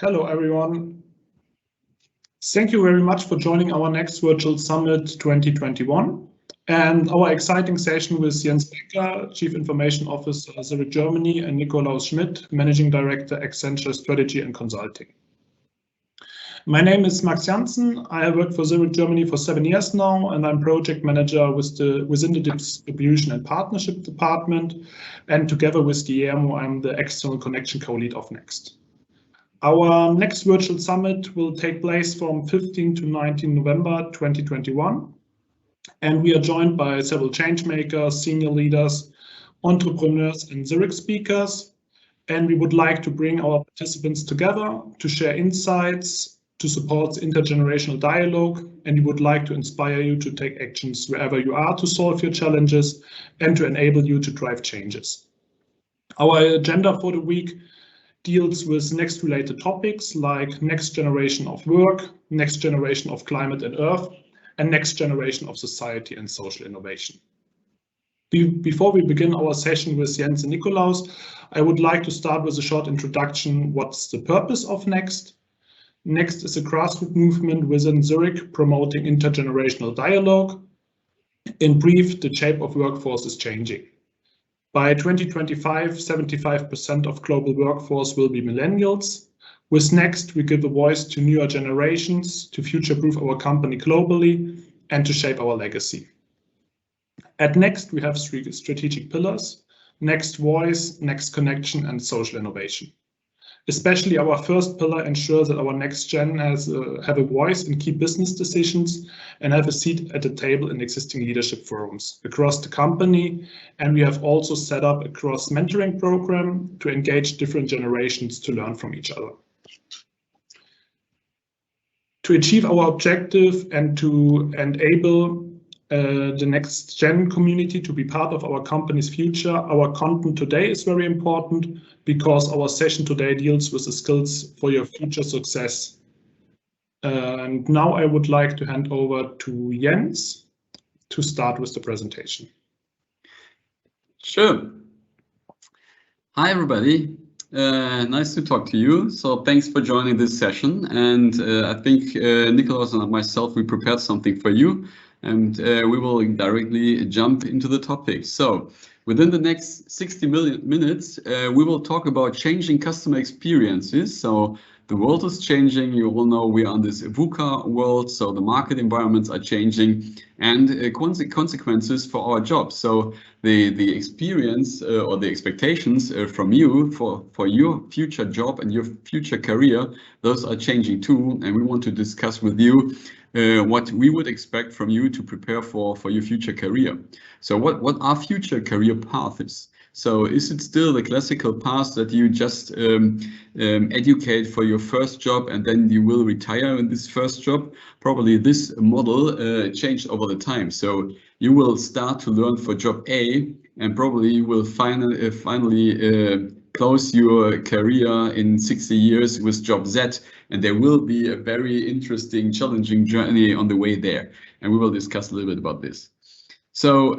Hello, everyone. Thank you very much for joining our next virtual summit 2021 and our exciting session with Jens CIO, Chief Information Officer, Zurich Germany, and Nikolaus Schmidt, Managing Director, Accenture Strategy and Consulting. My name is Janzen. I have worked for Zurich Germany for 7 years now, and I'm project manager within the distribution and partnership department. And together with Guillermo, I'm the external connection co-lead of Next. Our next virtual summit will take place from 15 to 19 November 2021. And we are joined by several change makers, senior leaders, entrepreneurs, and Zurich speakers. And we would like to bring our participants together to share insights, to support intergenerational dialogue, and we would like to inspire you to take actions wherever you are to solve your challenges and to enable you to drive changes. Our agenda for the week deals with next related topics like next generation of work, next generation of climate and earth, and next generation of society and social innovation. Before we begin our session with Jens and Nikolaus, I would like to start with a short introduction. What's the purpose of Next? Next is a grassroots movement within Zurich promoting intergenerational dialogue. In brief, the shape of workforce is changing. By 2025, 75% of global workforce will be millennials. With Next, we give a voice to newer generations to future-proof our company globally and to shape our legacy. At Next, we have 3 strategic pillars: Next Voice, Next Connection, and Social Innovation. Especially our first pillar ensures that our next gen have a voice in key business decisions and have a seat at the table in existing leadership forums across the company. And we have also set up a cross mentoring program to engage different generations to learn from each other. To achieve our objective and to enable the next gen community to be part of our company's future, our content today is very important because our session today deals with the skills for your future success. And now I would like to hand over to Jens to start with the presentation. Sure. Hi, everybody. Nice to talk to you. So thanks for joining this session. And I think Nikolaus and myself, we prepared something for you. And we will directly jump into the topic. So within the next 60 minutes, we will talk about changing customer experiences. So the world is changing. You all know we are in this VUCA world. So the market environments are changing and consequences for our jobs. So the experience or the expectations from you for your future job and your future career, those are changing too. And we want to discuss with you what we would expect from you to prepare for your future career. So what are future career paths? So is it still the classical path that you just educate for your first job and then you will retire in this first job? Probably this model changed over the time. So you will start to learn for job A and probably you will finally close your career in 60 years with job Z, and there will be a very interesting, challenging journey on the way there. And we will discuss a little bit about this. So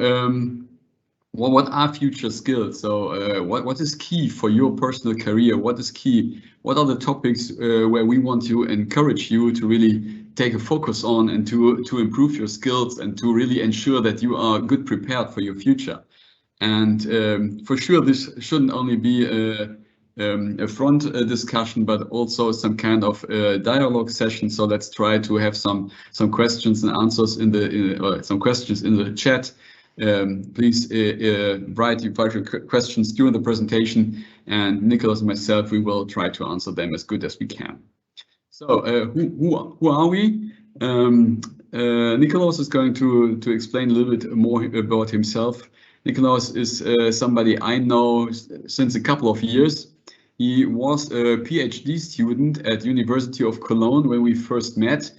what are future skills? So what is key for your personal career? What is key? What are the topics where we want to encourage you to really take a focus on and to improve your skills and to really ensure that you are good prepared for your future? And for sure, this shouldn't only be a front discussion, but also some kind of dialogue session. So let's try to have some questions and answers some questions in the chat. Please write your questions during the presentation, and Nikolaus and myself, we will try to answer them as good as we can. So who are we? Nikolaus is going to explain a little bit more about himself. Nikolaus is somebody I know since a couple of years. He was a PhD student at University of Cologne when we first met.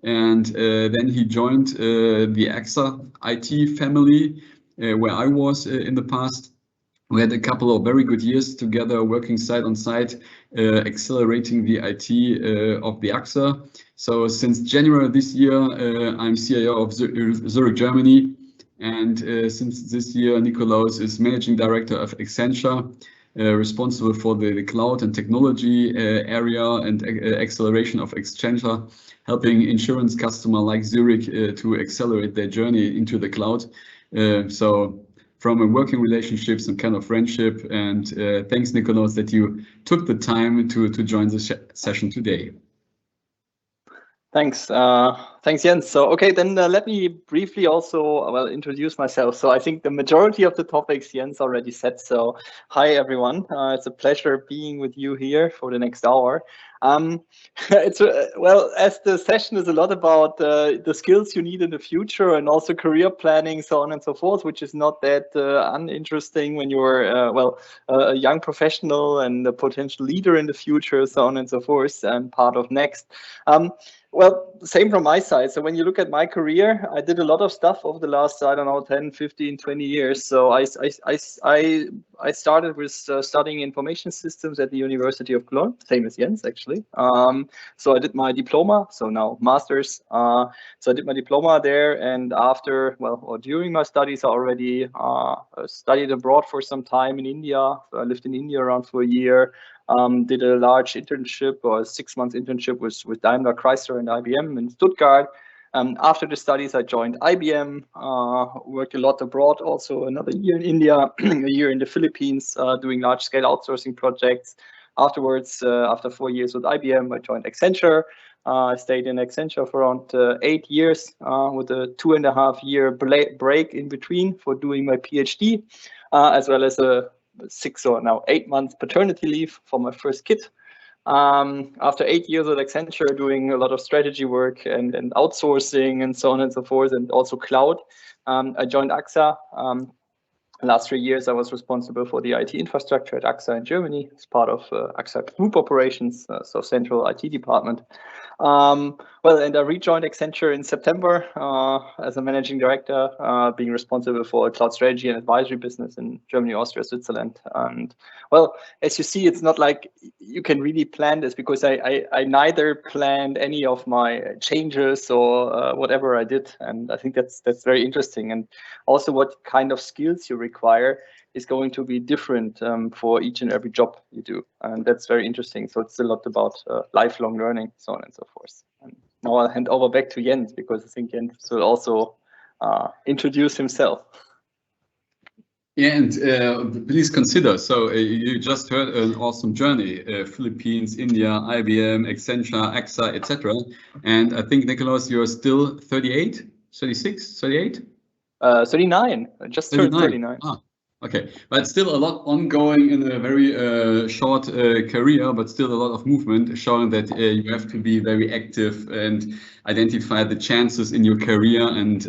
And then he joined the AXA IT family, where I was in the past. We had a couple of very good years together, working side on side, accelerating the IT of the AXA. So since January this year, I'm CIO of Zurich Germany. And since this year, Nikolaus is Managing Director of Accenture. responsible for the cloud and technology area and acceleration of Accenture, helping insurance customer like Zurich to accelerate their journey into the cloud. So from a working relationship, some kind of friendship, and thanks, Nikolaus, that you took the time to join this session today. Thanks. Thanks, Jens. So, okay, then let me briefly also, introduce myself. So I think the majority of the topics Jens already said. So hi, everyone. It's a pleasure being with you here for the next hour. It's as the session is a lot about the skills you need in the future and also career planning, so on and so forth, which is not that uninteresting when you're a young professional and a potential leader in the future, so on and so forth, and part of Next. Well, same from my side. So when you look at my career, I did a lot of stuff over the last, I don't know, 10, 15, 20 years. So I started with studying information systems at the University of Cologne, same as Jens, actually. So I did my diploma, so now master's. So I did my diploma there, and after, or during my studies, I already studied abroad for some time in India. I lived in India around for a year. Did a large internship or a 6-month internship with Daimler, Chrysler, and IBM in Stuttgart. After the studies, I joined IBM, worked a lot abroad, also another year in India, a year in the Philippines, doing large-scale outsourcing projects. Afterwards, after 4 years with IBM, I joined Accenture. I stayed in Accenture for around 8 years with a 2.5-year break in between for doing my PhD, as well as a 6 or now 8 months paternity leave for my first kid. After 8 years at Accenture, doing a lot of strategy work and outsourcing and so on and so forth, and also cloud, I joined AXA. Last 3 years, I was responsible for the IT infrastructure at AXA in Germany as part of AXA Group Operations, so central IT department. And I rejoined Accenture in September as a managing director, being responsible for cloud strategy and advisory business in Germany, Austria, Switzerland. And as you see, it's not like you can really plan this, because I neither planned any of my changes or whatever I did. And I think that's very interesting. And also what kind of skills you require is going to be different for each and every job you do. And that's very interesting. So it's a lot about lifelong learning, so on and so forth. And now I'll hand over back to Jens, because I think Jens will also introduce himself. Yeah, and please consider, so you just heard an awesome journey, Philippines, India, IBM, Accenture, AXA, etc. And I think, Nikolaus, you're still 38, 36, 38? 39, I just turned 39. Ah, okay, but still a lot ongoing in a very short career, but still a lot of movement, showing that you have to be very active and identify the chances in your career and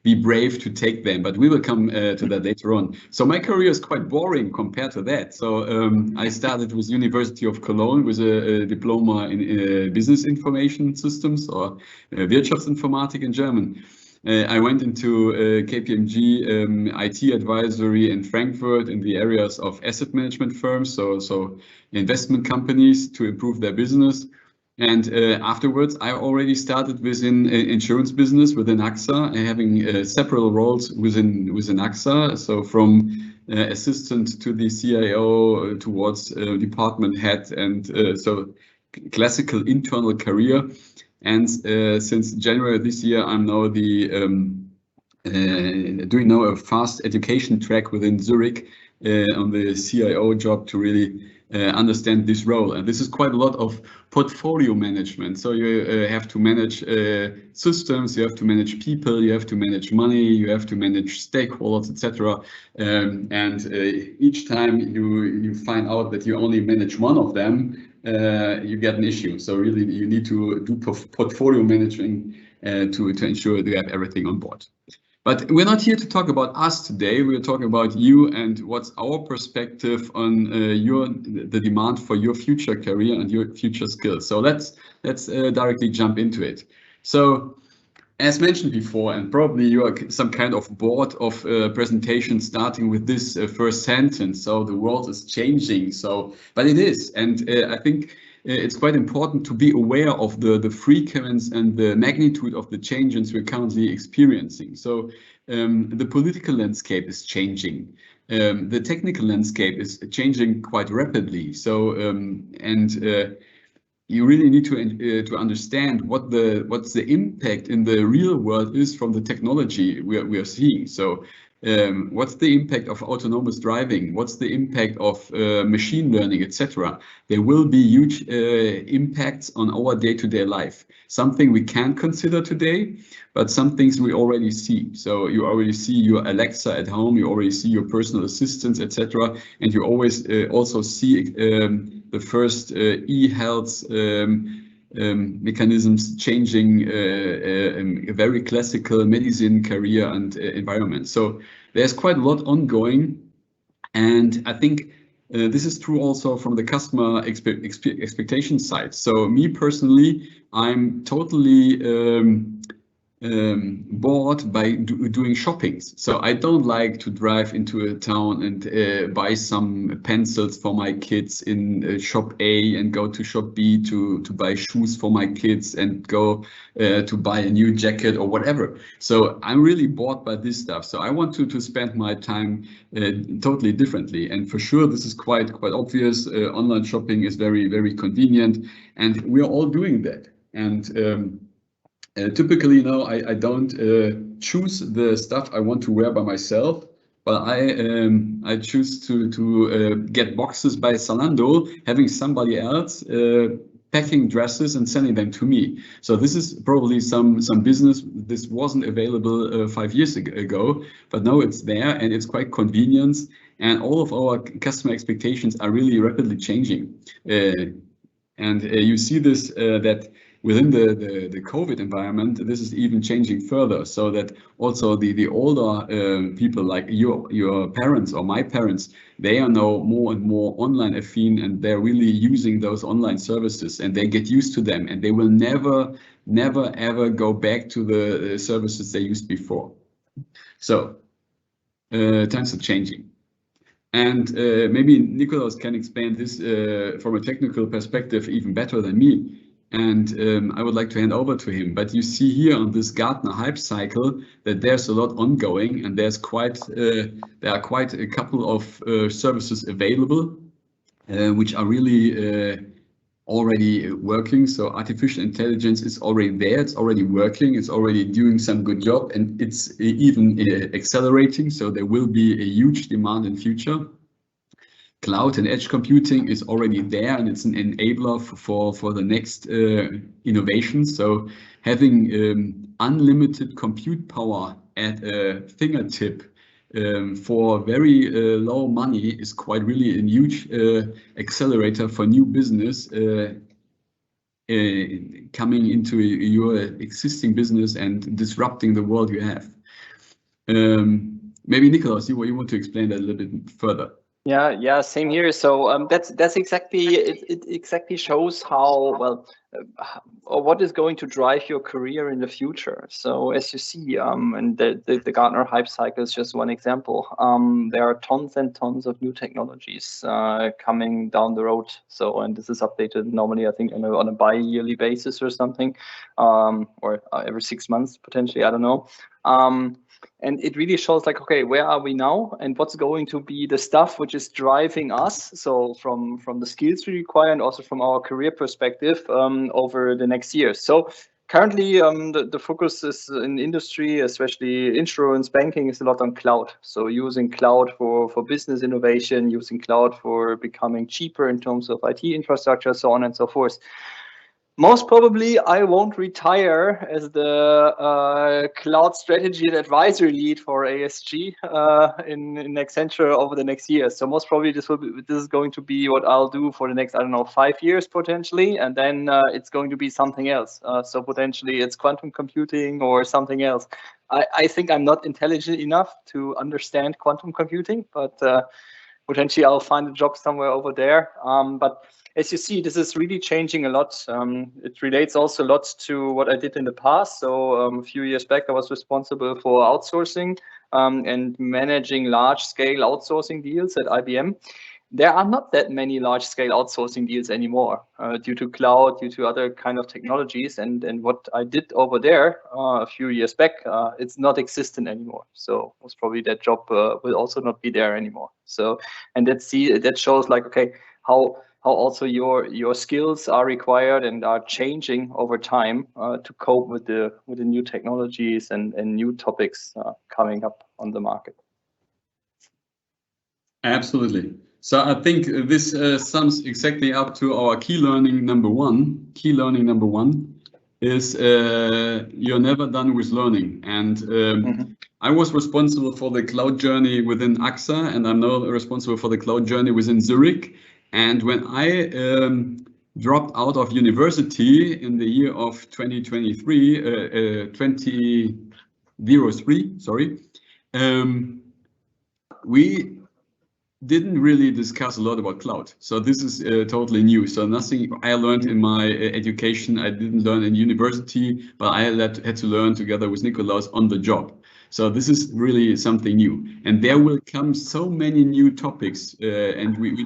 be brave to take them. But we will come to that later on. So my career is quite boring compared to that. So I started with University of Cologne with a diploma in business information systems, or Wirtschaftsinformatik in German. I went into KPMG IT advisory in Frankfurt in the areas of asset management firms, so investment companies to improve their business. And afterwards, I already started within insurance business within AXA, having several roles within AXA. So from assistant to the CIO towards department head, and so classical internal career. And since January this year, I'm now doing now a fast education track within Zurich on the CIO job to really understand this role. And this is quite a lot of portfolio management. So you have to manage systems, you have to manage people, you have to manage money, you have to manage stakeholders, etc. And each time you find out that you only manage one of them, you get an issue. So really you need to do portfolio managing to ensure that you have everything on board. But we're not here to talk about us today. We're talking about you and what's our perspective on the demand for your future career and your future skills. So let's directly jump into it. So as mentioned before, and probably you are some kind of bored of presentations starting with this first sentence. So the world is changing. So, but it is, and I think it's quite important to be aware of the frequency and the magnitude of the changes we're currently experiencing. So the political landscape is changing. the technical landscape is changing quite rapidly. So you really need to understand what's the impact in the real world is from the technology we are seeing. So what's the impact of autonomous driving? What's the impact of machine learning, etc.? There will be huge impacts on our day-to-day life. Something we can't consider today, but some things we already see. So you already see your Alexa at home, you already see your personal assistants, etc. And you always also see the first e-health mechanisms changing a very classical medicine career and environment. So there's quite a lot ongoing, and I think this is true also from the customer expectation side. So me personally, I'm totally bored by doing shoppings. So I don't like to drive into a town and buy some pencils for my kids in shop A and go to shop B to buy shoes for my kids and go to buy a new jacket or whatever. So I'm really bored by this stuff. So I want to spend my time totally differently. And for sure, this is quite obvious. Online shopping is very, very convenient, and we are all doing that. And typically, you know, I don't choose the stuff I want to wear by myself, but I choose to get boxes by Zalando, having somebody else packing dresses and sending them to me. So this is probably some business. This wasn't available 5 years ago, but now it's there and it's quite convenient. And all of our customer expectations are really rapidly changing. And you see this that within the COVID environment, this is even changing further, so that also the older people like your parents or my parents, they are now more and more online affine, and they're really using those online services, and they get used to them, and they will never ever go back to the services they used before. So times are changing. And maybe Nikolaus can explain this from a technical perspective even better than me. And I would like to hand over to him. But you see here on this Gartner hype cycle that there's a lot ongoing, and there are quite a couple of services available, which are really already working. So artificial intelligence is already there, it's already working, it's already doing some good job, and it's even accelerating. So there will be a huge demand in future. Cloud and edge computing is already there, and it's an enabler for the next innovation. So having unlimited compute power at a fingertip for very low money is quite really a huge accelerator for new business coming into your existing business and disrupting the world you have. Maybe Nikolaus, you want to explain that a little bit further? Yeah, same here. So that's exactly it exactly shows how well or what is going to drive your career in the future. So as you see, and the Gartner hype cycle is just one example. There are tons and tons of new technologies coming down the road. So, and this is updated normally, I think, on a bi-yearly basis or something, or every 6 months potentially. I don't know. And it really shows like, okay, where are we now, and what's going to be the stuff which is driving us? So from the skills we require, and also from our career perspective over the next years. So currently, the focus is in industry, especially insurance, banking, is a lot on cloud. So using cloud for business innovation, using cloud for becoming cheaper in terms of IT infrastructure, so on and so forth. Most probably, I won't retire as the cloud strategy and advisory lead for ASG in Accenture over the next year. So most probably, this is going to be what I'll do for the next, I don't know, 5 years potentially, and then it's going to be something else. So potentially, it's quantum computing or something else. I think I'm not intelligent enough to understand quantum computing, but potentially I'll find a job somewhere over there. But as you see, this is really changing a lot. It relates also a lot to what I did in the past. So a few years back, I was responsible for outsourcing and managing large-scale outsourcing deals at IBM. there are not that many large-scale outsourcing deals anymore due to cloud, due to other kind of technologies. And what I did over there a few years back, it's not existent anymore. So most probably that job will also not be there anymore. So, and that shows like, okay, how also your skills are required and are changing over time to cope with the new technologies and new topics coming up on the market. Absolutely. So I think this sums exactly up to our key learning number one. Key learning number one is you're never done with learning. And I was responsible for the cloud journey within AXA, and I'm now responsible for the cloud journey within Zurich. And when I dropped out of university in the year of 2003, sorry, we didn't really discuss a lot about cloud. So this is totally new. So nothing I learned in my education, I didn't learn in university, but I had to learn together with Nikolaus on the job. So this is really something new. And there will come so many new topics and we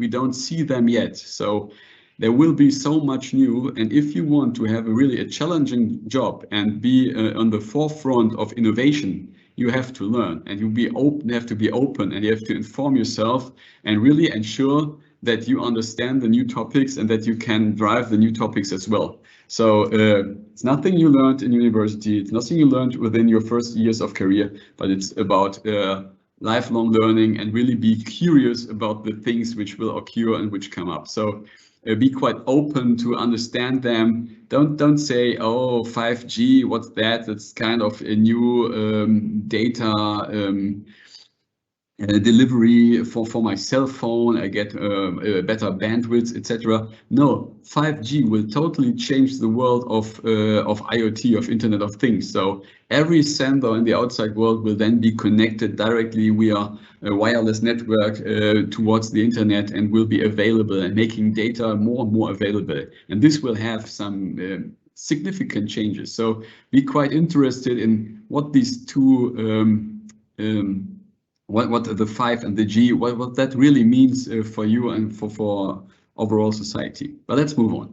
don't see them yet. So there will be so much new. And if you want to have a challenging job and be on the forefront of innovation, you have to learn, and you have to be open, and you have to inform yourself and really ensure that you understand the new topics and that you can drive the new topics as well. So it's nothing you learned in university, it's nothing you learned within your first years of career, but it's about lifelong learning and really be curious about the things which will occur and which come up. So be quite open to understand them. Don't say, oh, 5G, what's that? That's kind of a new data delivery for my cell phone. I get better bandwidth, etc. No, 5G will totally change the world of IoT, of Internet of Things. So every sensor in the outside world will then be connected directly via a wireless network towards the internet and will be available and making data more and more available. And this will have some significant changes. So be quite interested in what these two what the 5 and the G, what that really means for you and for overall society. But let's move on.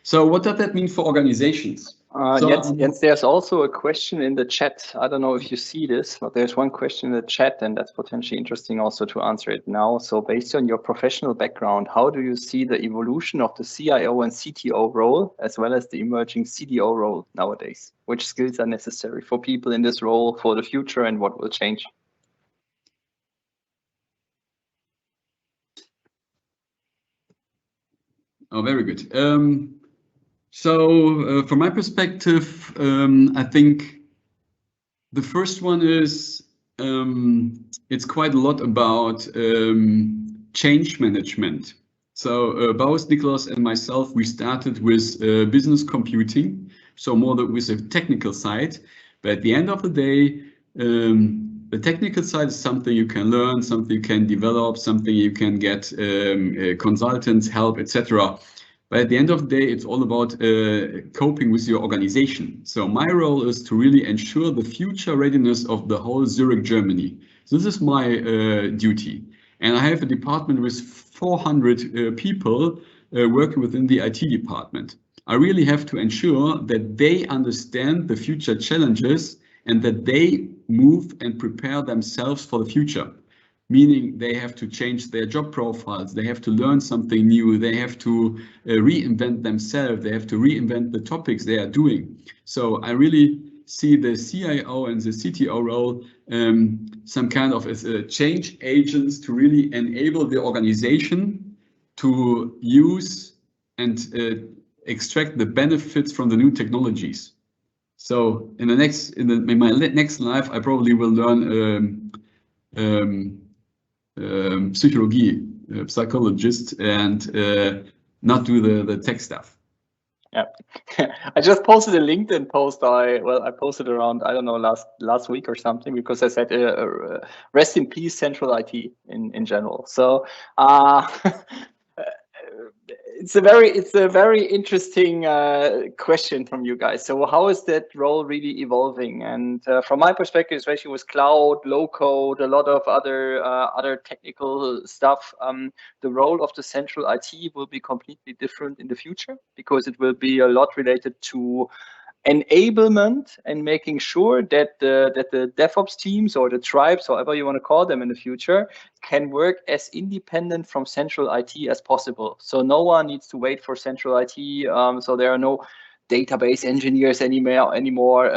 So what does that mean for organizations? Jens, there's also a question in the chat. I don't know if you see this, but there's one question in the chat, and that's potentially interesting also to answer it now. So based on your professional background, how do you see the evolution of the CIO and CTO role, as well as the emerging CDO role nowadays? Which skills are necessary for people in this role for the future, and what will change? Oh, very good. So from my perspective, I think the first one is it's quite a lot about change management. So both Nikolaus and myself, we started with business computing, so more with the technical side. But at the end of the day, the technical side is something you can learn, something you can develop, something you can get consultants, help, etc. But at the end of the day, it's all about coping with your organization. So my role is to really ensure the future readiness of the whole Zurich Germany. So this is my duty. And I have a department with 400 people working within the IT department. I really have to ensure that they understand the future challenges and that they move and prepare themselves for the future. Meaning they have to change their job profiles, they have to learn something new, they have to reinvent themselves, they have to reinvent the topics they are doing. So I really see the CIO and the CTO role some kind of as change agents to really enable the organization to use and extract the benefits from the new technologies. So in my next life, I probably will learn psychologist and not do the tech stuff. Yeah, I just posted a LinkedIn post. I posted around, I don't know, last week or something, because I said rest in peace central IT in general. So it's a very interesting question from you guys. So how is that role really evolving? And from my perspective, especially with cloud, low code, a lot of other technical stuff, the role of the central IT will be completely different in the future, because it will be a lot related to enablement and making sure that the DevOps teams or the tribes, however you want to call them in the future, can work as independent from central IT as possible. So no one needs to wait for central IT. So there are no database engineers anymore.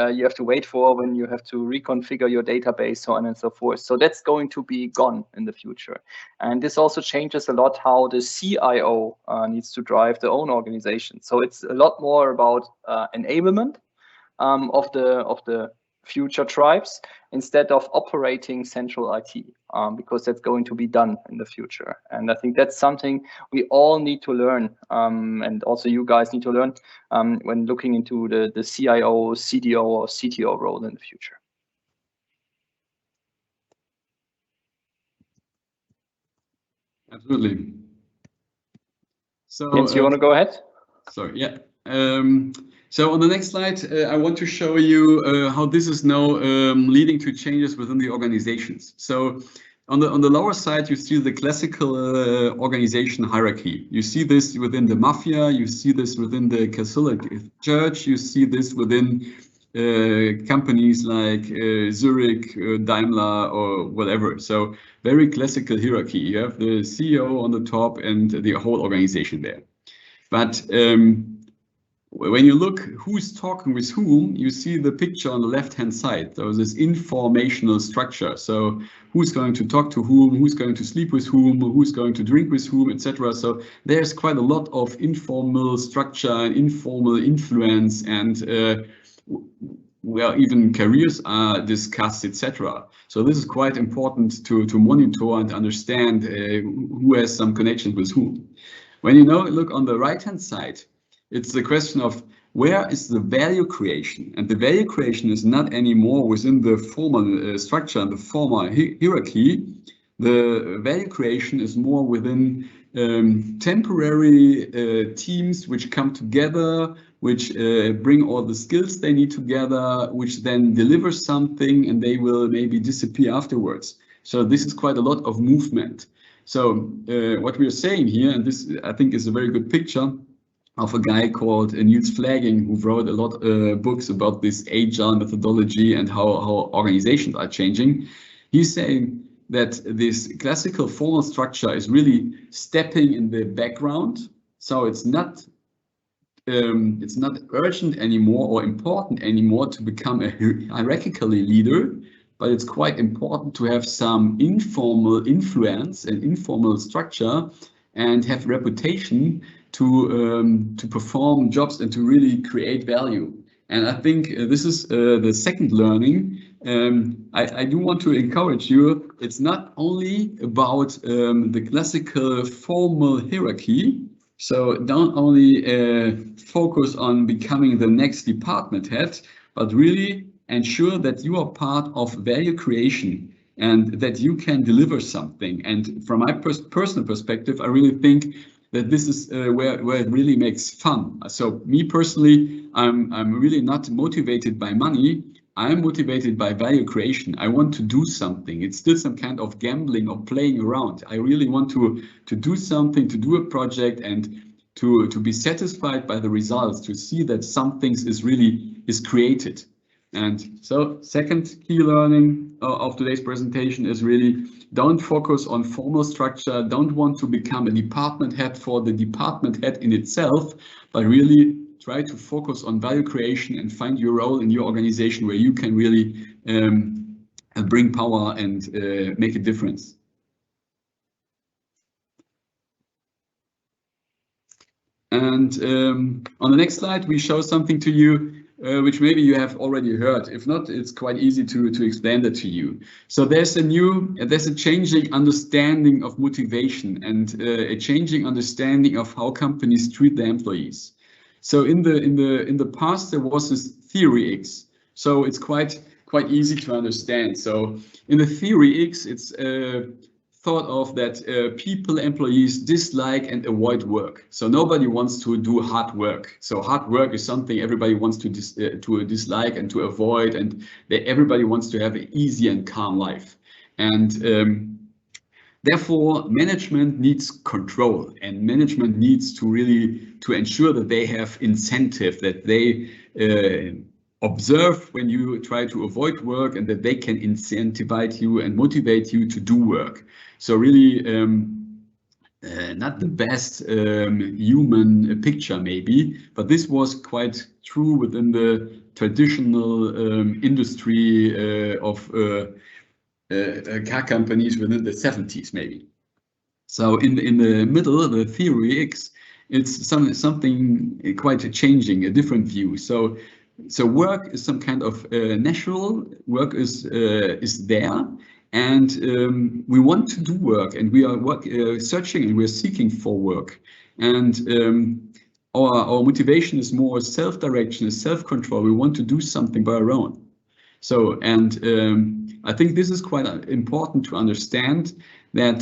You have to wait for when you have to reconfigure your database, so on and so forth. So that's going to be gone in the future. And this also changes a lot how the CIO needs to drive their own organization. So it's a lot more about enablement of the future tribes instead of operating central IT, because that's going to be done in the future. And I think that's something we all need to learn, and also you guys need to learn when looking into the CIO, CDO, or CTO role in the future. Absolutely. So, Jens, you want to go ahead? Sorry, yeah. So on the next slide, I want to show you how this is now leading to changes within the organizations. So on the lower side, you see the classical organization hierarchy. You see this within the mafia, you see this within the Catholic Church, you see this within companies like Zurich, Daimler, or whatever. So very classical hierarchy. You have the CEO on the top and the whole organization there. But when you look who's talking with whom, you see the picture on the left-hand side. So this informational structure. So who's going to talk to whom, who's going to sleep with whom, who's going to drink with whom, etc. So there's quite a lot of informal structure and informal influence, and well, even careers are discussed, etc. So this is quite important to monitor and understand who has some connection with whom. When you look on the right-hand side, it's the question of where is the value creation, and the value creation is not anymore within the formal structure and the formal hierarchy. The value creation is more within temporary teams which come together, which bring all the skills they need together, which then deliver something, and they will maybe disappear afterwards. So this is quite a lot of movement. So what we are saying here, and this I think is a very good picture of a guy called Niels Flagging, who wrote a lot of books about this agile methodology and how organizations are changing. He's saying that this classical formal structure is really stepping in the background. So it's not urgent anymore or important anymore to become a hierarchically leader, but it's quite important to have some informal influence and informal structure and have reputation to perform jobs and to really create value. And I think this is the second learning. I do want to encourage you. It's not only about the classical formal hierarchy. So don't only focus on becoming the next department head, but really ensure that you are part of value creation and that you can deliver something. And from my personal perspective, I really think that this is where it really makes fun. So me personally, I'm really not motivated by money. I'm motivated by value creation. I want to do something. It's still some kind of gambling or playing around. I really want to do something, to do a project, and to be satisfied by the results, to see that something is created. And so second key learning of today's presentation is really don't focus on formal structure, don't want to become a department head for the department head in itself, but really try to focus on value creation and find your role in your organization where you can really bring power and make a difference. And on the next slide, we show something to you which maybe you have already heard. If not, it's quite easy to explain that to you. So there's a changing understanding of motivation and a changing understanding of how companies treat their employees. So in the past there was this theory X. So it's quite easy to understand. So in the theory X, it's thought of that employees dislike and avoid work. So nobody wants to do hard work. So hard work is something everybody wants to dislike and to avoid, and everybody wants to have an easy and calm life. And therefore, management needs control, and management needs to really ensure that they have incentive, that they observe when you try to avoid work, and that they can incentivize you and motivate you to do work. So really not the best human picture maybe, but this was quite true within the traditional industry of car companies within the 70s maybe. So in the middle, the theory X, it's something quite changing, a different view. So work is some kind of natural. Work is there, and we want to do work, and we are searching and we're seeking for work. And our motivation is more self-direction, is self-control. We want to do something by our own. So, and I think this is quite important to understand, that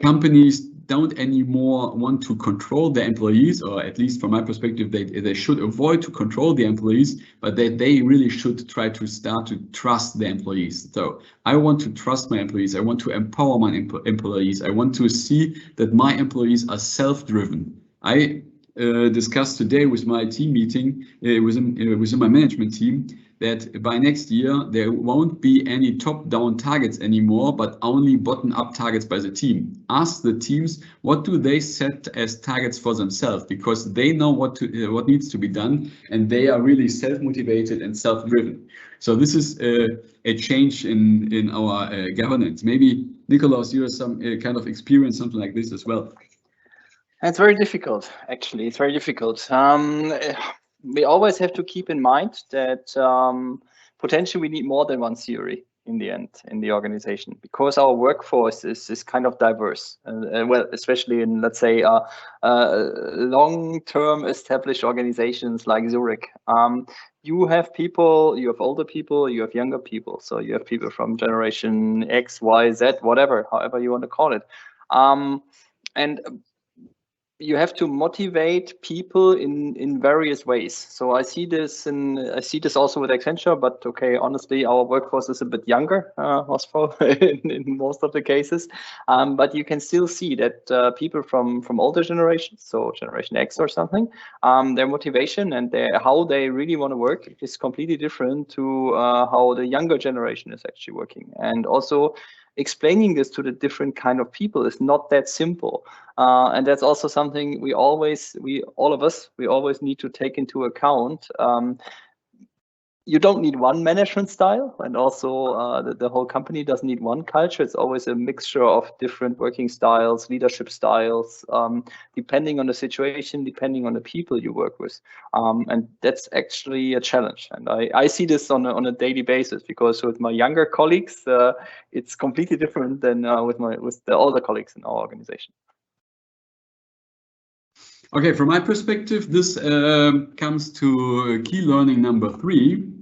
companies don't anymore want to control their employees, or at least from my perspective, they should avoid to control the employees, but they really should try to start to trust the employees. So I want to trust my employees. I want to empower my employees. I want to see that my employees are self-driven. I discussed today with my team meeting, within my management team, that by next year there won't be any top-down targets anymore, but only bottom-up targets by the team. Ask the teams what do they set as targets for themselves, because they know what needs to be done, and they are really self-motivated and self-driven. So this is a change in our governance. Maybe Nikolaus, you have some kind of experience something like this as well. It's very difficult, actually. It's very difficult. We always have to keep in mind that potentially we need more than one theory in the end in the organization, because our workforce is kind of diverse. Well, especially in, let's say, long-term established organizations like Zurich. You have people, you have older people, you have younger people. So you have people from generation X, Y, Z, whatever, however you want to call it. And you have to motivate people in various ways. So I see this also with Accenture, but okay, honestly, our workforce is a bit younger, in most of the cases. But you can still see that people from older generations, so Generation X or something, their motivation and how they really want to work is completely different to how the younger generation is actually working. And also, explaining this to the different kind of people is not that simple. And that's also something we all of us need to take into account. You don't need one management style, and also the whole company doesn't need one culture. It's always a mixture of different working styles, leadership styles, depending on the situation, depending on the people you work with. And that's actually a challenge. And I see this on a daily basis, because with my younger colleagues, it's completely different than with the older colleagues in our organization. Okay, from my perspective, this comes to key learning number 3.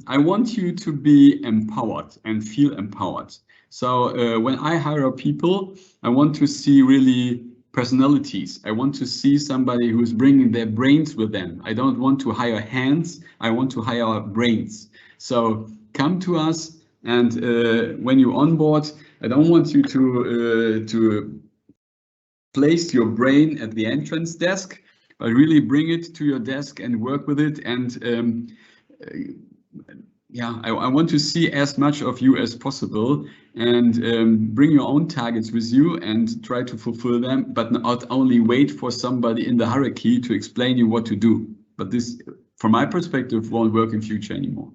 I want you to be empowered and feel empowered. So when I hire people, I want to see really personalities. I want to see somebody who's bringing their brains with them. I don't want to hire hands. I want to hire brains. So come to us, and when you onboard, I don't want you to place your brain at the entrance desk, but really bring it to your desk and work with it. And yeah, I want to see as much of you as possible, and bring your own targets with you and try to fulfill them, but not only wait for somebody in the hierarchy to explain you what to do. But this, from my perspective, won't work in future anymore.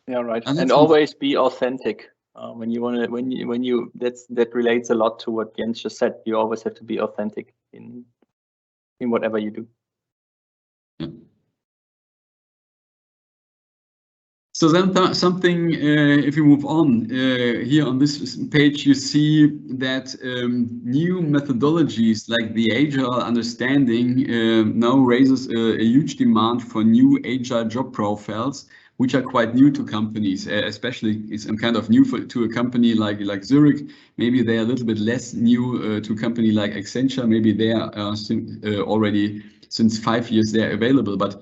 Yeah, right. And always be authentic. When you want to, that relates a lot to what Jens just said. You always have to be authentic in whatever you do. Yeah. So then something, if you move on, here on this page, you see that new methodologies like the Agile understanding now raises a huge demand for new Agile job profiles, which are quite new to companies, especially it's kind of new to a company like Zurich. Maybe they are a little bit less new to a company like Accenture. Maybe they are already since 5 years they're available, but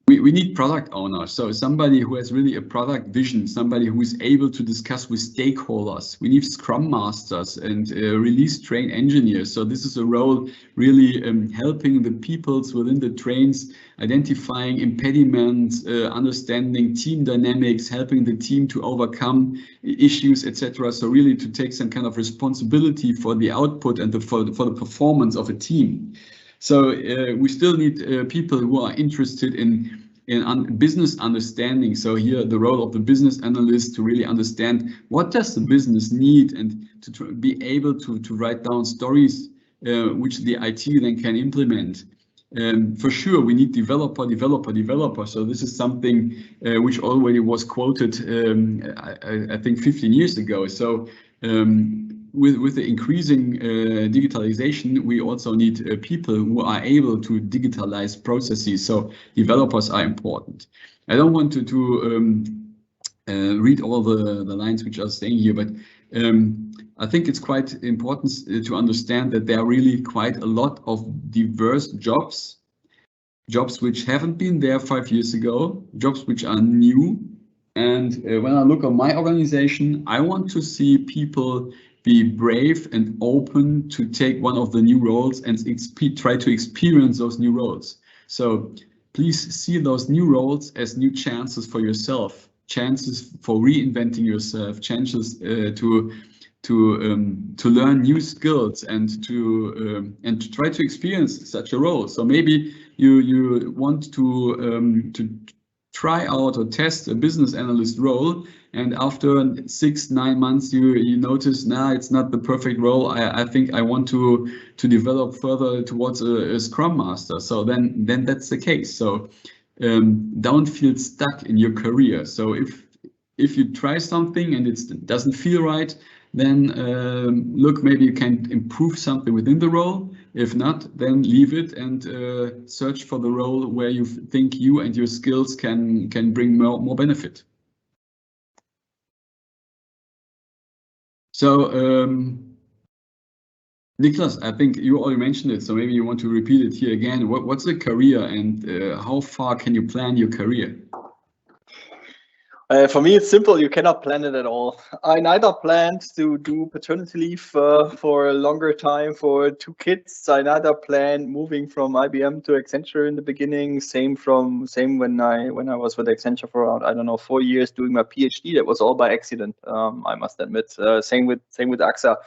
we need product owners. So somebody who has really a product vision, somebody who is able to discuss with stakeholders. We need Scrum Masters and release train engineers. So this is a role really helping the peoples within the trains, identifying impediments, understanding team dynamics, helping the team to overcome issues, etc. So really to take some kind of responsibility for the output and for the performance of a team. So we still need people who are interested in business understanding. So here the role of the business analyst to really understand what does the business need and to be able to write down stories which the IT then can implement. For sure, we need developer. So this is something which already was quoted, I think 15 years ago. So with the increasing digitalization, we also need people who are able to digitalize processes. So developers are important. I don't want to read all the lines which are staying here, but I think it's quite important to understand that there are really quite a lot of diverse jobs which haven't been there 5 years ago, jobs which are new. And when I look at my organization, I want to see people be brave and open to take one of the new roles and try to experience those new roles. So please see those new roles as new chances for yourself, chances for reinventing yourself, chances to learn new skills and to try to experience such a role. So maybe you want to try out or test a business analyst role, and after 6-9 months you notice, nah, it's not the perfect role. I think I want to develop further towards a Scrum Master. So then that's the case. So don't feel stuck in your career. So if you try something and it doesn't feel right, then look, maybe you can improve something within the role. If not, then leave it and search for the role where you think you and your skills can bring more benefit. So Nikolaus, I think you already mentioned it, so maybe you want to repeat it here again. What's a career, and how far can you plan your career? For me, it's simple. You cannot plan it at all. I neither planned to do paternity leave for a longer time for 2 kids. I neither planned moving from IBM to Accenture in the beginning. Same when I was with Accenture for around, I don't know, 4 years doing my PhD. That was all by accident. I must admit. Same with AXA.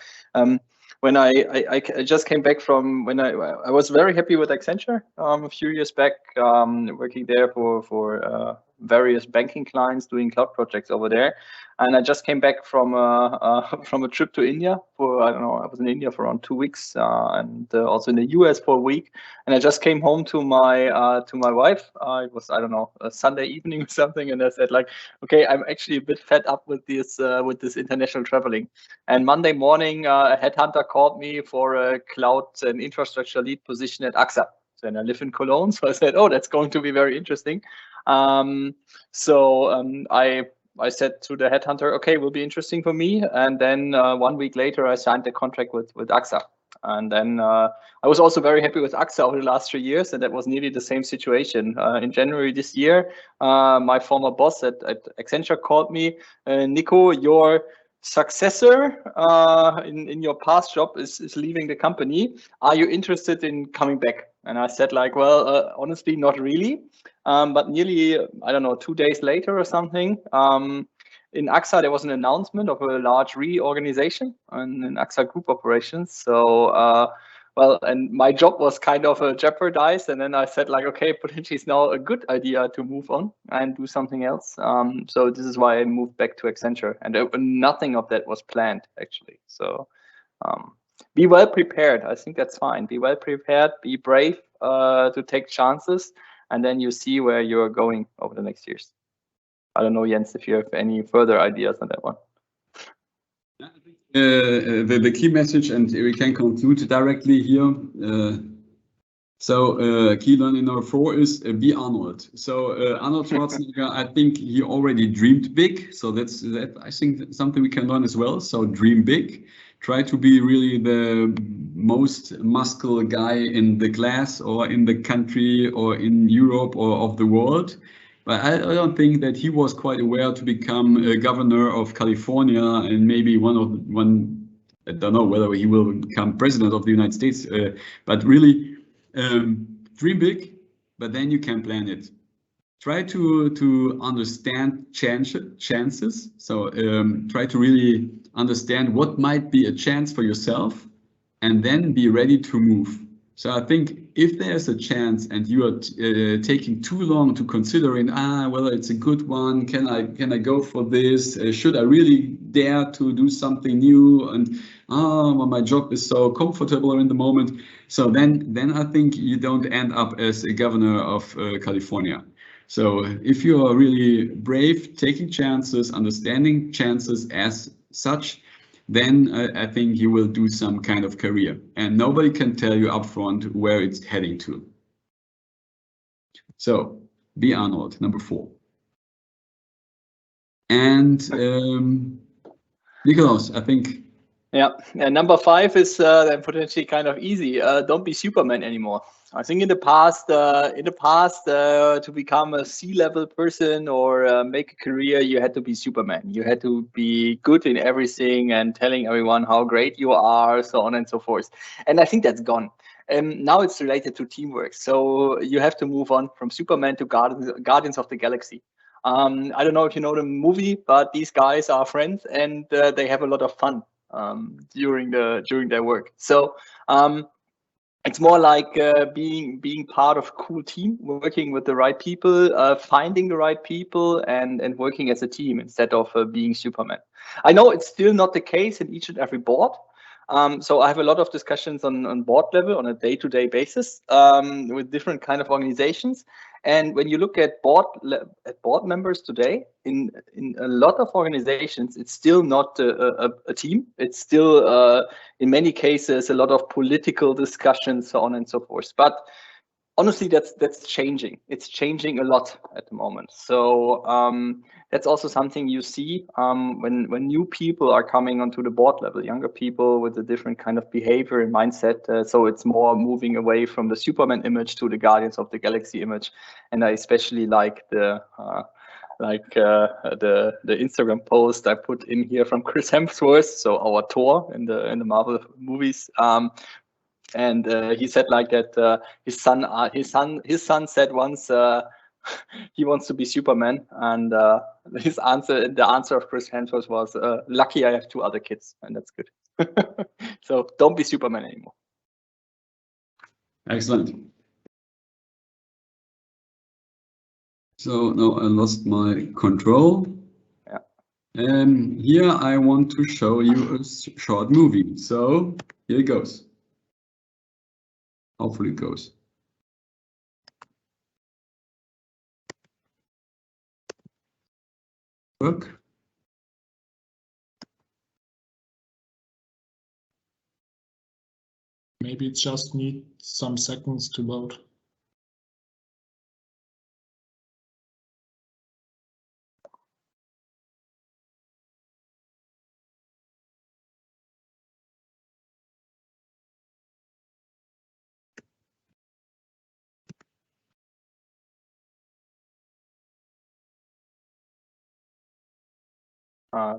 When I just came back from when I was very happy with Accenture a few years back, working there for various banking clients, doing cloud projects over there. And I just came back from a trip to India for, I don't know, I was in India for around 2 weeks, and also in the US for a week. And I just came home to my wife. It was, I don't know, a Sunday evening or something, and I said like, okay, I'm actually a bit fed up with this international traveling. And Monday morning, a headhunter called me for a cloud and infrastructure lead position at AXA. And I live in Cologne, so I said, oh, that's going to be very interesting. I said to the headhunter, okay, will be interesting for me. And then 1 week later, I signed the contract with AXA. And then I was also very happy with AXA over the last 3 years, and that was nearly the same situation. In January this year, my former boss at Accenture called me, Nico, your successor in your past job is leaving the company. Are you interested in coming back? And I said like, well, honestly, not really. But nearly, I don't know, 2 days later or something, in AXA, there was an announcement of a large reorganization in AXA Group operations. So, well, and my job was kind of jeopardized. And then I said like, okay, potentially it's now a good idea to move on and do something else. So this is why I moved back to Accenture, and nothing of that was planned actually. So be well prepared. I think that's fine. Be well prepared, be brave to take chances, and then you see where you're going over the next years. I don't know, Jens, if you have any further ideas on that one. The key message, and we can conclude directly here, So key learning number 4 is be Arnold. So Arnold Schwarzenegger, I think he already dreamed big. So that's I think something we can learn as well. So dream big. Try to be really the most muscular guy in the class or in the country or in Europe or of the world. But I don't think that he was quite aware to become a governor of California and maybe one. I don't know whether he will become president of the United States, but really. Dream big, but then you can plan it. Try to understand chances. So try to really understand what might be a chance for yourself, and then be ready to move. So I think if there's a chance and you are taking too long to considering, whether it's a good one, can I go for this? Should I really dare to do something new? And my job is so comfortable in the moment. So then I think you don't end up as a governor of California. So if you are really brave, taking chances, understanding chances as such, then I think you will do some kind of career, and nobody can tell you upfront where it's heading to. So be Arnold, number 4. And Nikolaus, I think. Yeah, and number 5 is then potentially kind of easy. Don't be Superman anymore. I think in the past, to become a C-level person or make a career, you had to be Superman. You had to be good in everything and telling everyone how great you are, so on and so forth. And I think that's gone. Now it's related to teamwork. So you have to move on from Superman to Guardians of the Galaxy. I don't know if you know the movie, but these guys are friends and they have a lot of fun during their work. So it's more like being part of a cool team, working with the right people, finding the right people, and working as a team instead of being Superman. I know it's still not the case in each and every board. So I have a lot of discussions on board level on a day-to-day basis with different kind of organizations. And when you look at board members today, in a lot of organizations, it's still not a team. It's still, in many cases, a lot of political discussions, so on and so forth. But honestly, that's changing. It's changing a lot at the moment. So that's also something you see when new people are coming onto the board level, younger people with a different kind of behavior and mindset. So it's more moving away from the Superman image to the Guardians of the Galaxy image. And I especially like the Instagram post I put in here from Chris Hemsworth, so our Thor in the Marvel movies. And he said like that his son said once he wants to be Superman, and the answer of Chris Hemsworth was, lucky I have 2 other kids, and that's good. So don't be Superman anymore. Excellent. So now I lost my control. Yeah. Here I want to show you a short movie. So here it goes. Hopefully it goes. Work. Maybe it just needs some seconds to load.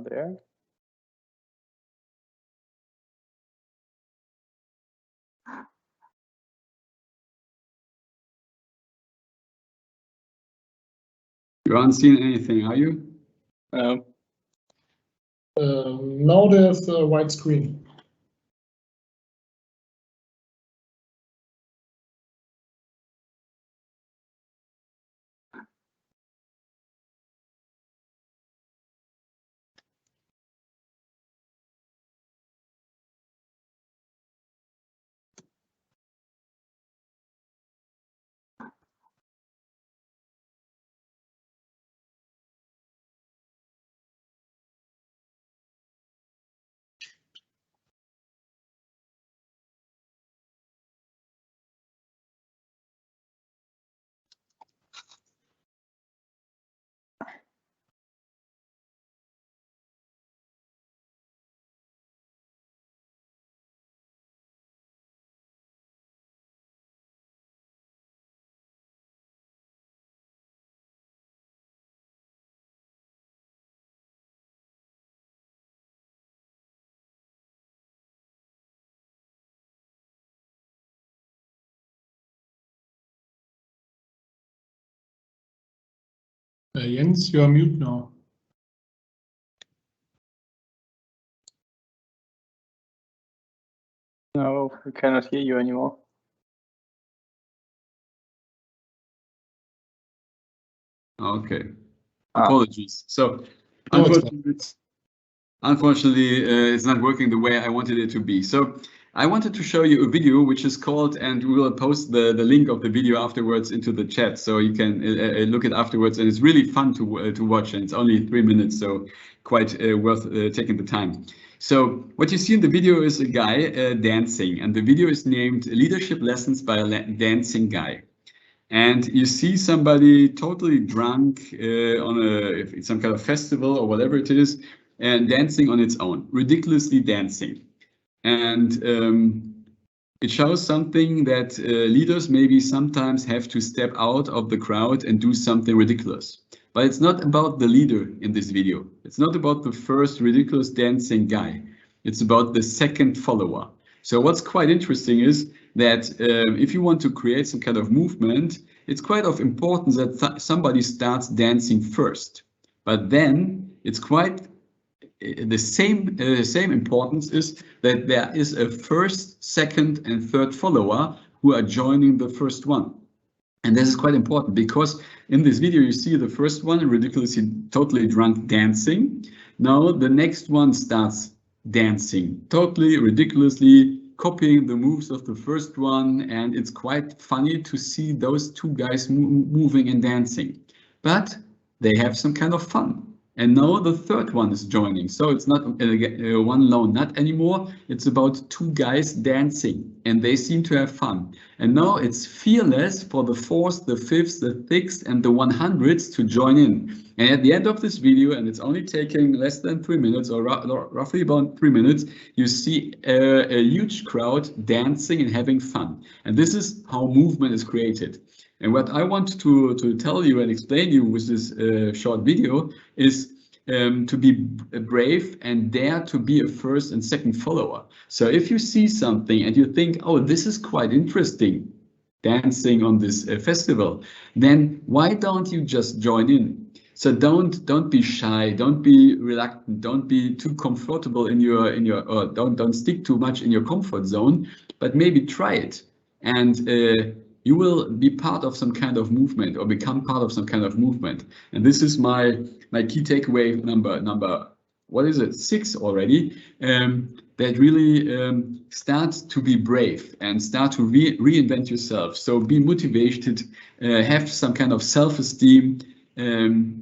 There. You aren't seeing anything, are you? Now there's a white screen. Jens, you are mute now. No, we cannot hear you anymore. Okay, apologies. So No, unfortunately, it's not working the way I wanted it to be. So I wanted to show you a video which is called, and we will post the link of the video afterwards into the chat, so you can look it afterwards. And it's really fun to watch, and it's only 3 minutes, so quite worth taking the time. So what you see in the video is a guy dancing, and the video is named "Leadership Lessons by a Dancing Guy." And you see somebody totally drunk on some kind of festival or whatever it is, and dancing on its own, ridiculously dancing. And it shows something that leaders maybe sometimes have to step out of the crowd and do something ridiculous. But it's not about the leader in this video. It's not about the first ridiculous dancing guy. It's about the second follower. So what's quite interesting is that if you want to create some kind of movement, it's quite of importance that somebody starts dancing first. But then it's quite the same importance is that there is a first, second, and third follower who are joining the first one. And this is quite important because in this video you see the first one ridiculously, totally drunk dancing. Now the next one starts dancing, totally ridiculously copying the moves of the first one, and it's quite funny to see those two guys moving and dancing. But they have some kind of fun. And now the third one is joining. So it's not one lone nut anymore. It's about two guys dancing, and they seem to have fun. And now it's fearless for the fourth, the fifth, the sixth, and the 100s to join in. And at the end of this video, and it's only taking less than 3 minutes, or roughly about 3 minutes, you see a huge crowd dancing and having fun. And this is how movement is created. And what I want to tell you and explain you with this short video is to be brave and dare to be a first and second follower. So if you see something and you think, oh, this is quite interesting, dancing on this festival, then why don't you just join in? So don't be shy, don't be reluctant, don't be too comfortable in your or don't stick too much in your comfort zone, but maybe try it. And you will be part of some kind of movement or become part of some kind of movement. And this is my key takeaway number, what is it, 6 already, that really start to be brave and start to reinvent yourself. So be motivated, have some kind of self-esteem,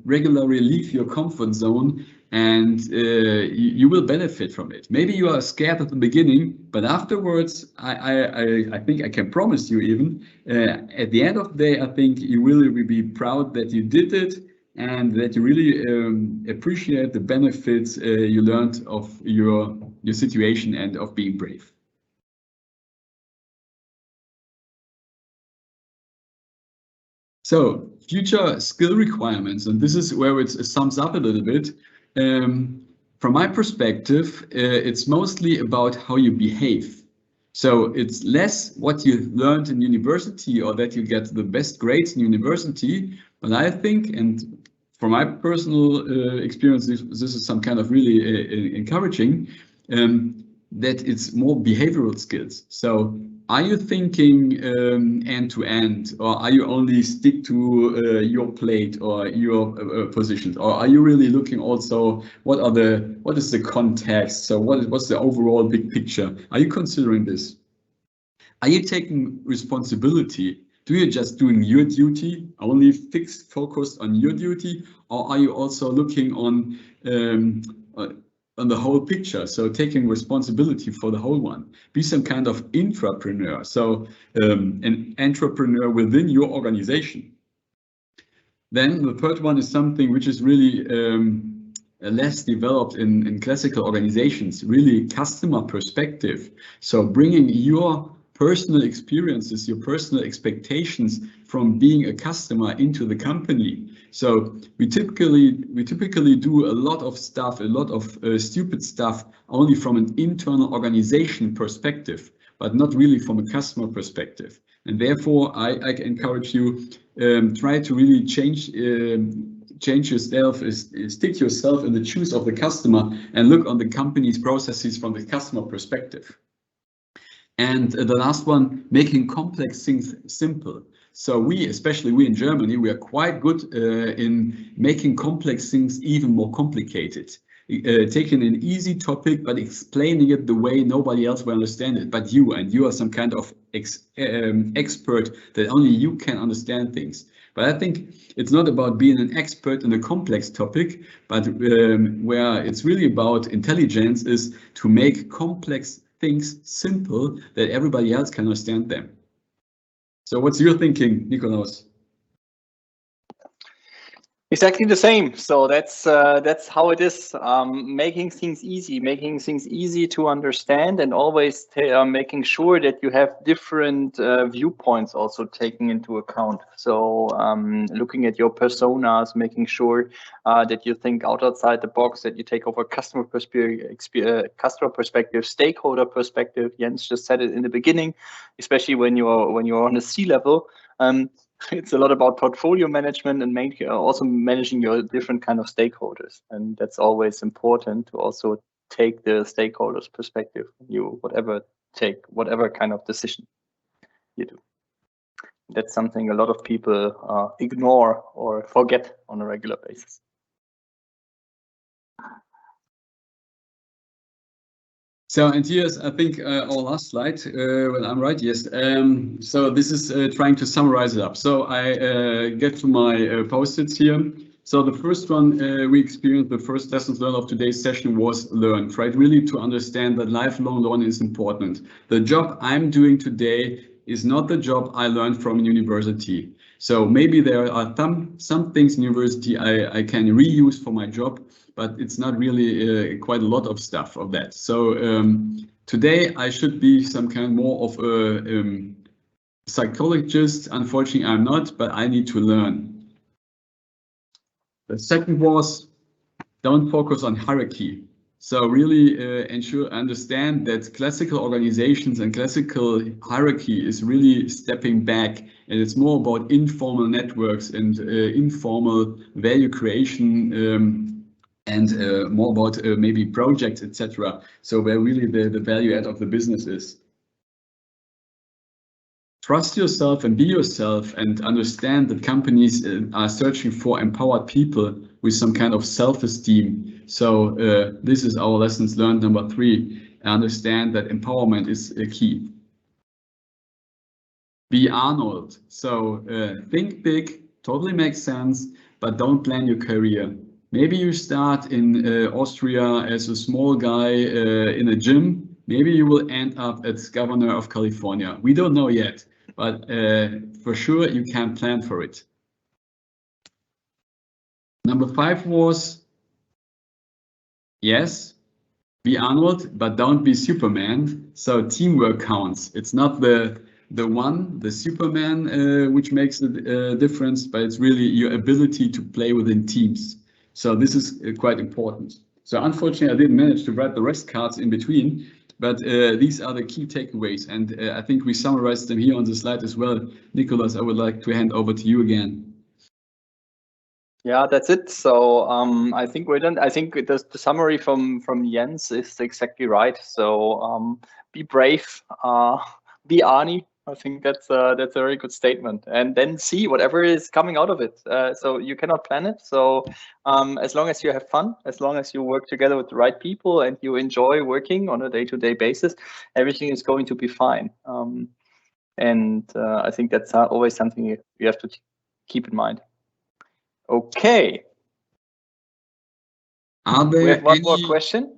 regularly leave your comfort zone, and you will benefit from it. Maybe you are scared at the beginning, but afterwards, I think I can promise you even, at the end of the day, I think you will be proud that you did it and that you really appreciate the benefits you learned of your situation and of being brave. So future skill requirements, and this is where it sums up a little bit. From my perspective, it's mostly about how you behave. So it's less what you learned in university or that you get the best grades in university, but I think, and from my personal experience, this is some kind of really encouraging, that it's more behavioral skills. So are you thinking end to end, or are you only stick to your plate or your positions, or are you really looking also what is the context? So what's the overall big picture? Are you considering this? Are you taking responsibility? Do you just doing your duty, only focused on your duty, or are you also looking on the whole picture? So taking responsibility for the whole one. Be some kind of intrapreneur. So an entrepreneur within your organization. Then the third one is something which is really less developed in classical organizations, really customer perspective. So bringing your personal experiences, your personal expectations from being a customer into the company. So we typically do a lot of stuff, a lot of stupid stuff only from an internal organization perspective, but not really from a customer perspective. And therefore, I encourage you, try to really change, change yourself, stick yourself in the shoes of the customer and look on the company's processes from the customer perspective. And the last one, making complex things simple. So we, especially we in Germany, we are quite good in making complex things even more complicated. Taking an easy topic, but explaining it the way nobody else will understand it, but you, and you are some kind of expert that only you can understand things. But I think it's not about being an expert in a complex topic, but where it's really about intelligence is to make complex things simple that everybody else can understand them. So what's your thinking, Nikolaus? Exactly the same. So that's how it is. Making things easy to understand, and always making sure that you have different viewpoints also taken into account. So looking at your personas, making sure that you think outside the box, that you take over customer perspective, stakeholder perspective. Jens just said it in the beginning, especially when you're on a C-level. It's a lot about portfolio management and also managing your different kind of stakeholders, and that's always important to also take the stakeholders' perspective. Take whatever kind of decision you do. That's something a lot of people ignore or forget on a regular basis. So, and here's, I think, our last slide, when I'm right, yes. So this is trying to summarize it up. So I get to my post-its here. So the first one we experienced, the first lessons learned of today's session was learned, right? Really to understand that lifelong learning is important. The job I'm doing today is not the job I learned from university. So maybe there are some things in university I can reuse for my job, but it's not really quite a lot of stuff of that. So today I should be some kind more of a psychologist. Unfortunately, I'm not, but I need to learn. The second was, don't focus on hierarchy. So really understand that classical organizations and classical hierarchy is really stepping back, and it's more about informal networks and informal value creation, and more about maybe projects, etc. So where really the value add of the business is. Trust yourself and be yourself, and understand that companies are searching for empowered people with some kind of self-esteem. So this is our lessons learned number 3. Understand that empowerment is a key. Be Arnold. So think big, totally makes sense, but don't plan your career. Maybe you start in Austria as a small guy in a gym. Maybe you will end up as governor of California. We don't know yet, but for sure you can plan for it. Number 5 was, yes, be Arnold, but don't be Superman. So teamwork counts. It's not the Superman, which makes the difference, but it's really your ability to play within teams. So this is quite important. So unfortunately, I didn't manage to write the rest cards in between, but these are the key takeaways, and I think we summarized them here on the slide as well. Nikolaus, I would like to hand over to you again. Yeah, that's it. So I think we're done. I think the summary from Jens is exactly right. So be brave, be Arnie. I think that's a very good statement, and then see whatever is coming out of it. So you cannot plan it. So as long as you have fun, as long as you work together with the right people and you enjoy working on a day-to-day basis, everything is going to be fine. And I think that's always something you have to keep in mind. Okay. We have one more question.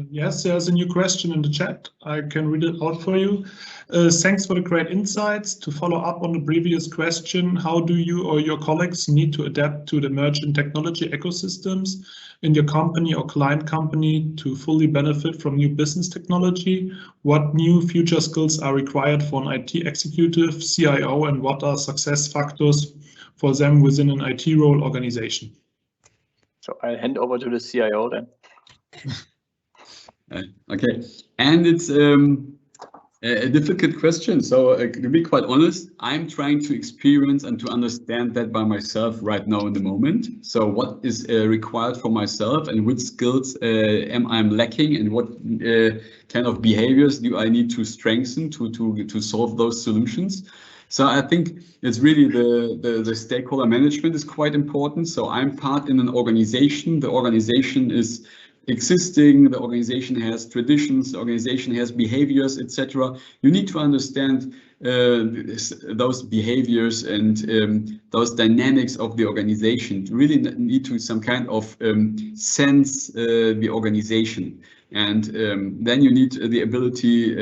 Yes, there's a new question in the chat. I can read it out for you. Thanks for the great insights. To follow up on the previous question, how do you or your colleagues need to adapt to the emerging technology ecosystems in your company or client company to fully benefit from new business technology? What new future skills are required for an IT executive, CIO, and what are success factors for them within an IT role organization? So I'll hand over to the CIO then. Okay, and it's A difficult question. So to be quite honest, I'm trying to experience and to understand that by myself right now in the moment. So what is required for myself and which skills am I lacking and what kind of behaviors do I need to strengthen to solve those solutions. So I think it's really the stakeholder management is quite important. So I'm part in an organization. The organization is existing, the organization has traditions, the organization has behaviors, etc. You need to understand those behaviors and those dynamics of the organization. You really need to some kind of sense the organization, and then you need the ability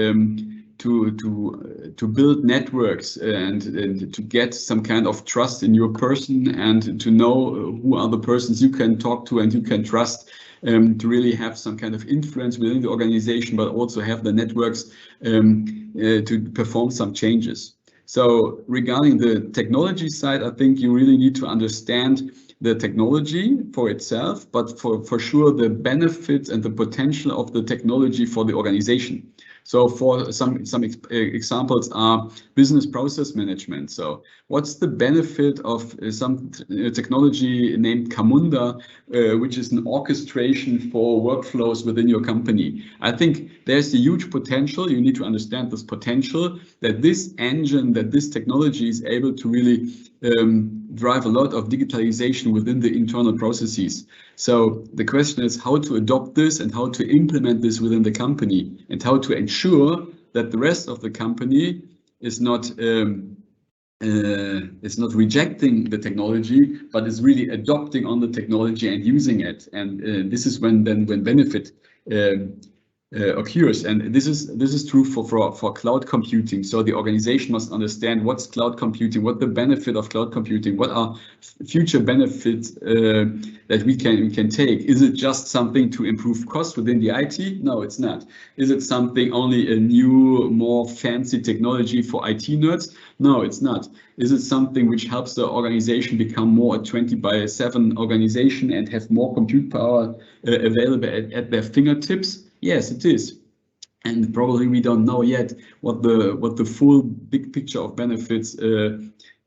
to build networks and to get some kind of trust in your person and to know who are the persons you can talk to and you can trust. To really have some kind of influence within the organization, but also have the networks to perform some changes. So regarding the technology side, I think you really need to understand the technology for itself, but for sure the benefits and the potential of the technology for the organization. So for some examples are business process management. So what's the benefit of some technology named Camunda, which is an orchestration for workflows within your company? I think there's a huge potential. You need to understand this potential, that this engine, that this technology is able to really drive a lot of digitalization within the internal processes. So the question is how to adopt this and how to implement this within the company and how to ensure that the rest of the company is not rejecting the technology, but is really adopting on the technology and using it. And this is when benefit occurs, and this is true for cloud computing. So the organization must understand what's cloud computing, what the benefit of cloud computing, what are future benefits that we can take. Is it just something to improve costs within the IT? No, it's not. Is it something only a new, more fancy technology for IT nerds? No, it's not. Is it something which helps the organization become more a 20/7 organization and have more compute power available at their fingertips? Yes, it is. And probably we don't know yet what the full big picture of benefits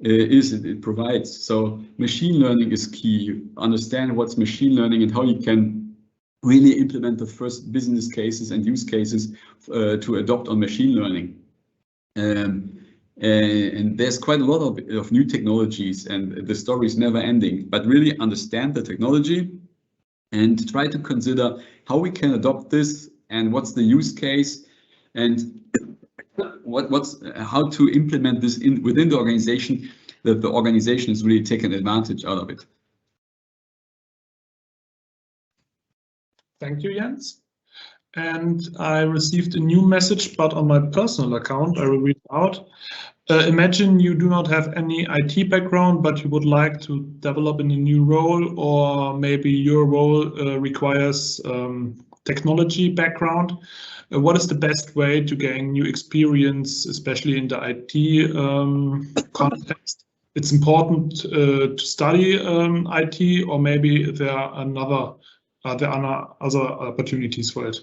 is it provides. So machine learning is key. Understand what's machine learning and how you can really implement the first business cases and use cases to adopt on machine learning. And there's quite a lot of new technologies, and the story is never ending. But really understand the technology and try to consider how we can adopt this and what's the use case and how to implement this within the organization, that the organization is really taking advantage out of it. Thank you, Jens. And I received a new message, but on my personal account, I will read it out. Imagine you do not have any IT background, but you would like to develop in a new role, or maybe your role requires technology background. What is the best way to gain new experience, especially in the IT context? It's important to study IT, or maybe there are other opportunities for it.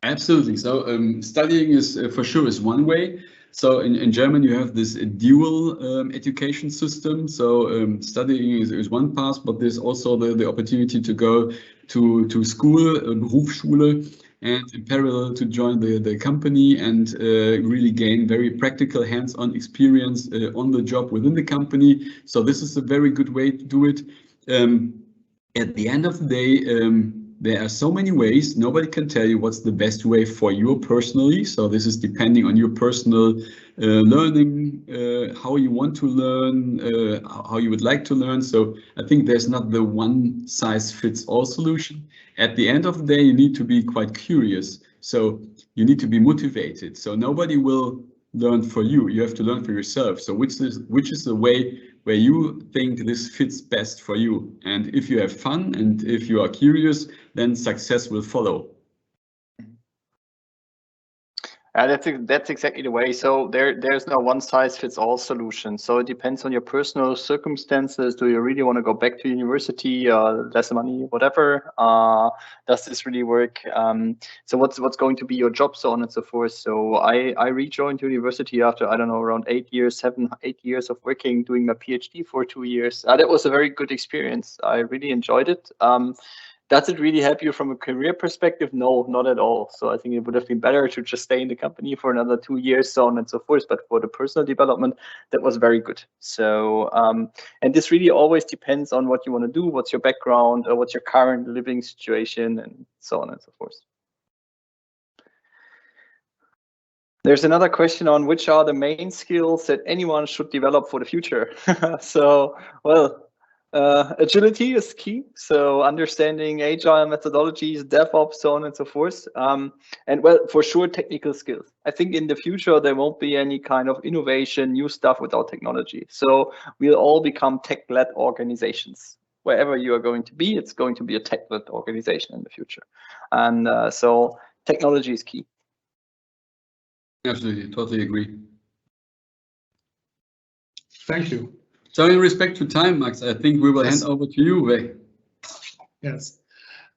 Absolutely. So studying is for sure is one way. So in Germany, you have this dual education system. So studying is one path, but there's also the opportunity to go to school, Berufsschule, and in parallel to join the company and really gain very practical hands-on experience on the job within the company. So this is a very good way to do it. At the end of the day, there are so many ways. Nobody can tell you what's the best way for you personally. So this is depending on your personal learning, how you want to learn, how you would like to learn. So I think there's not the one size fits all solution. At the end of the day, you need to be quite curious. So you need to be motivated. So nobody will learn for you. You have to learn for yourself. So which is the way where you think this fits best for you. And if you have fun and if you are curious, then success will follow. That's exactly the way. So there's no one size fits all solution. So it depends on your personal circumstances. Do you really want to go back to university? Less money, whatever. Does this really work? So what's going to be your job, so on and so forth. So I rejoined university after, I don't know, around 8 years of working, doing my PhD for 2 years. That was a very good experience. I really enjoyed it. Does it really help you from a career perspective? No, not at all. So I think it would have been better to just stay in the company for another 2 years, so on and so forth. But for the personal development, that was very good. So, and this really always depends on what you want to do, what's your background, or what's your current living situation, and so on and so forth. There's another question on which are the main skills that anyone should develop for the future. So, well, agility is key. So understanding agile methodologies, DevOps, so on and so forth. And well, for sure, technical skills. I think in the future, there won't be any kind of innovation, new stuff without technology. So we'll all become tech-led organizations. Wherever you are going to be, it's going to be a tech-led organization in the future. And so technology is key. Absolutely, totally agree. Thank you. So in respect to time, Max, I think we will hand over to you, Wei. Yes.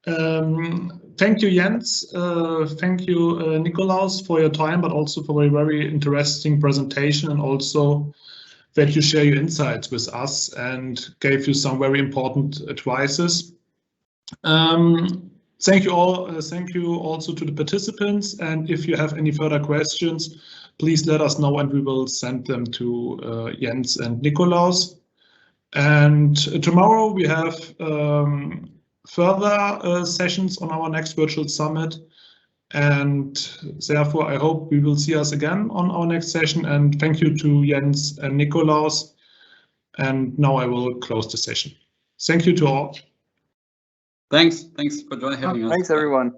Thank you, Jens. Thank you, Nikolaus, for your time, but also for a very interesting presentation, and also that you share your insights with us and gave you some very important advices. Thank you all. Thank you also to the participants. And if you have any further questions, please let us know and we will send them to Jens and Nikolaus. And tomorrow we have further sessions on our next virtual summit. And therefore, I hope we will see us again on our next session. And thank you to Jens and Nikolaus. And now I will close the session. Thank you to all. Thanks for having us. Thanks, everyone.